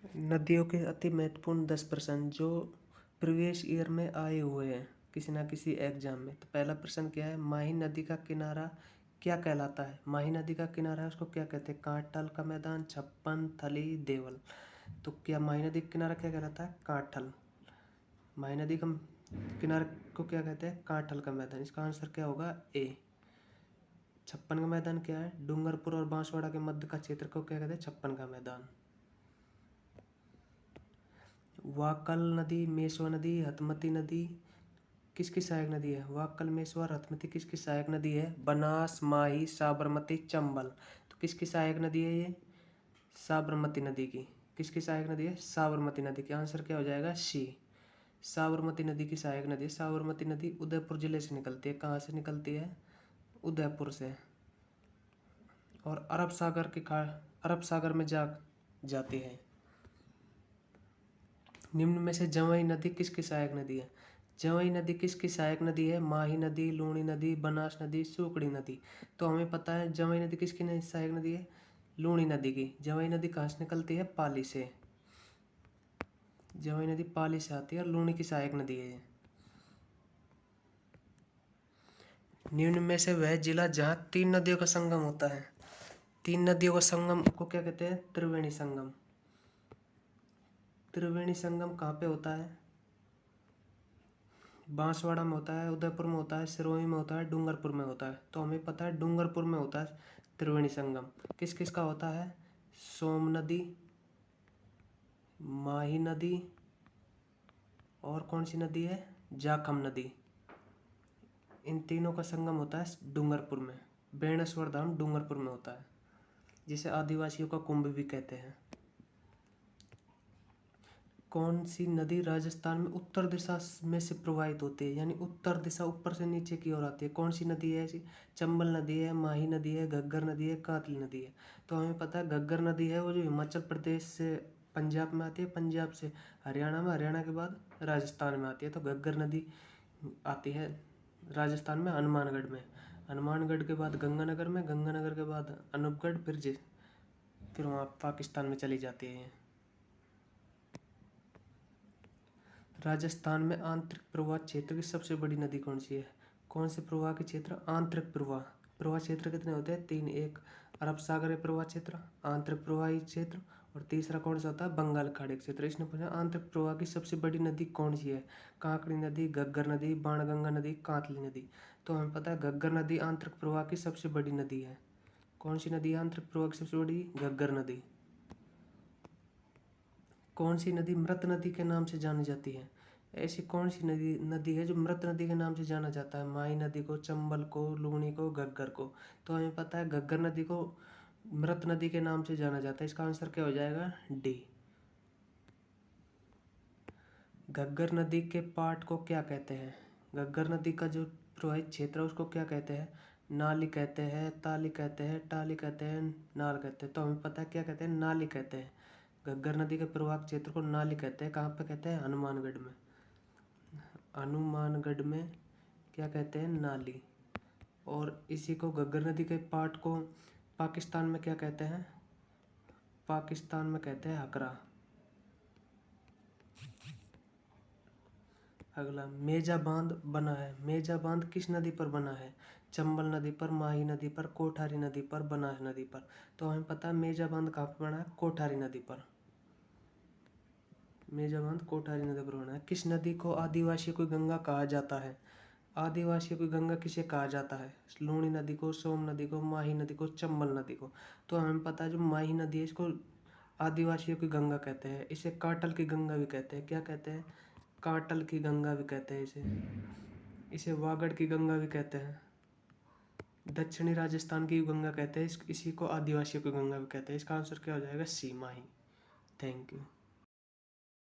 नदियों के अति महत्वपूर्ण 10 प्रश्न जो प्रीवियस ईयर में आए हुए हैं किसी ना किसी एग्जाम में। तो पहला प्रश्न क्या है, माही नदी का किनारा क्या कहलाता है? माही नदी का किनारा है उसको क्या कहते हैं? कांठल का मैदान, छप्पन, थली, देवल। तो क्या माही नदी का किनारा क्या कहलाता है? कांठल। माही नदी का किनारे को क्या कहते हैं? कांठल का मैदान। इसका आंसर क्या होगा? ए। छप्पन का मैदान क्या है? डूंगरपुर और बांसवाड़ा के मध्य का क्षेत्र को क्या कहते हैं? छप्पन का मैदान। वाकल नदी, मेसवा नदी, हथमती नदी किसकी सहायक नदी है? वाकल, मेसवा और हथमती किसकी सहायक नदी है? बनास, माही, साबरमती, चंबल। तो किसकी सहायक नदी है ये? साबरमती नदी की। किसकी सहायक नदी है? साबरमती नदी की। आंसर क्या हो जाएगा? सी। साबरमती नदी की सहायक नदी है। साबरमती नदी उदयपुर जिले से निकलती है। कहाँ से निकलती है? उदयपुर से। और अरब सागर में जाती है। निम्न में से जमई नदी किसकी सहायक नदी है? जमई नदी किसकी सहायक नदी है? माही नदी, लूणी नदी, बनास नदी, सूकड़ी नदी। तो हमें पता है जमई नदी किसकी सहायक नदी है? लूणी नदी की। जमई नदी कहाँ से निकलती है? पाली से। जमई नदी पाली से आती है और लूणी की सहायक नदी है ये। निम्न में से वह जिला जहाँ 3 नदियों का संगम होता है। 3 नदियों का संगम को क्या कहते हैं? त्रिवेणी संगम। त्रिवेणी संगम कहाँ पे होता है? बांसवाड़ा में होता है, उदयपुर में होता है, सिरोही में होता है, डूंगरपुर में होता है। तो हमें पता है डूंगरपुर में होता है त्रिवेणी संगम। किस किस का होता है? सोम नदी, माही नदी और कौन सी नदी है? जाखम नदी। इन तीनों का संगम होता है डूंगरपुर में। बेणेश्वर धाम डूंगरपुर में होता है, जिसे आदिवासियों का कुंभ भी कहते हैं। कौन सी नदी राजस्थान में उत्तर दिशा में से प्रवाहित होती है? यानी उत्तर दिशा ऊपर से नीचे की ओर आती है। कौन सी नदी है ऐसी? चंबल नदी है, माही नदी है, घग्गर नदी है, कातली नदी है। तो हमें पता है घग्गर नदी है वो जो हिमाचल प्रदेश से पंजाब में आती है, पंजाब से हरियाणा में, हरियाणा के बाद राजस्थान में आती है। तो घग्गर नदी आती है राजस्थान में हनुमानगढ़ में। हनुमानगढ़ के बाद गंगानगर में, गंगानगर के बाद अनूपगढ़, फिर वहाँ पाकिस्तान में चली जाती है। राजस्थान में आंतरिक प्रवाह क्षेत्र की सबसे बड़ी नदी कौन सी है? कौन से प्रवाह के क्षेत्र? आंतरिक प्रवाह। प्रवाह क्षेत्र कितने होते हैं? 3। एक अरब सागरीय प्रवाह क्षेत्र, आंतरिक प्रवाही क्षेत्र, और तीसरा कौन सा होता है? बंगाल खाड़ी क्षेत्र। इसने पूछा आंतरिक प्रवाह की सबसे बड़ी नदी कौन सी है? कांकड़ी नदी, घग्गर नदी, बाणगंगा नदी, कातली नदी। तो हमें पता है घग्गर नदी आंतरिक प्रवाह की सबसे बड़ी नदी है। कौन सी नदी है आंतरिक प्रवाह की सबसे बड़ी? घग्गर नदी। कौन सी नदी मृत नदी के नाम से जानी जाती है? ऐसी कौन सी नदी है जो मृत नदी के नाम से जाना जाता है? माही नदी को, चंबल को, लूणी को, घग्गर को। तो हमें पता है घग्गर नदी को मृत नदी के नाम से जाना जाता है। इसका आंसर क्या हो जाएगा? डी। घग्गर नदी के पाट को क्या कहते हैं? घग्गर नदी का जो प्रवाहित क्षेत्र है उसको क्या कहते हैं? नाली कहते हैं, ताली कहते हैं, टाली कहते हैं, नाल कहते हैं। तो हमें पता है क्या कहते हैं? नाली कहते हैं। घग्गर नदी के प्रवाह क्षेत्र को नाली कहते हैं। कहाँ पे कहते हैं? हनुमानगढ़ में। हनुमानगढ़ में क्या कहते हैं? नाली। और इसी को घग्गर नदी के पाट को पाकिस्तान में क्या कहते हैं? पाकिस्तान में कहते हैं हकरा। अगला, मेजा बांध बना है। मेजा बांध किस नदी पर बना है? चंबल नदी पर, माही नदी पर, कोठारी नदी पर, बनास नदी पर। तो हमें पता है मेजा बांध कहाँ पर बना है? कोठारी नदी पर। मेजा बांध कोठारी नदी पर बना है। किस नदी को आदिवासियों की गंगा कहा जाता है? आदिवासियों की गंगा किसे कहा जाता है? लूणी नदी को, सोम नदी को, माही नदी को, चंबल नदी को। तो हमें पता है जो माही नदी है इसको आदिवासियों की गंगा कहते हैं। इसे काटल की गंगा भी कहते हैं। क्या कहते हैं? काटल की गंगा भी कहते हैं इसे वागड़ की गंगा भी कहते हैं। दक्षिणी राजस्थान की गंगा कहते हैं। इसी को आदिवासियों की गंगा भी कहते हैं। इसका आंसर क्या हो जाएगा? सी, माही। Thank you.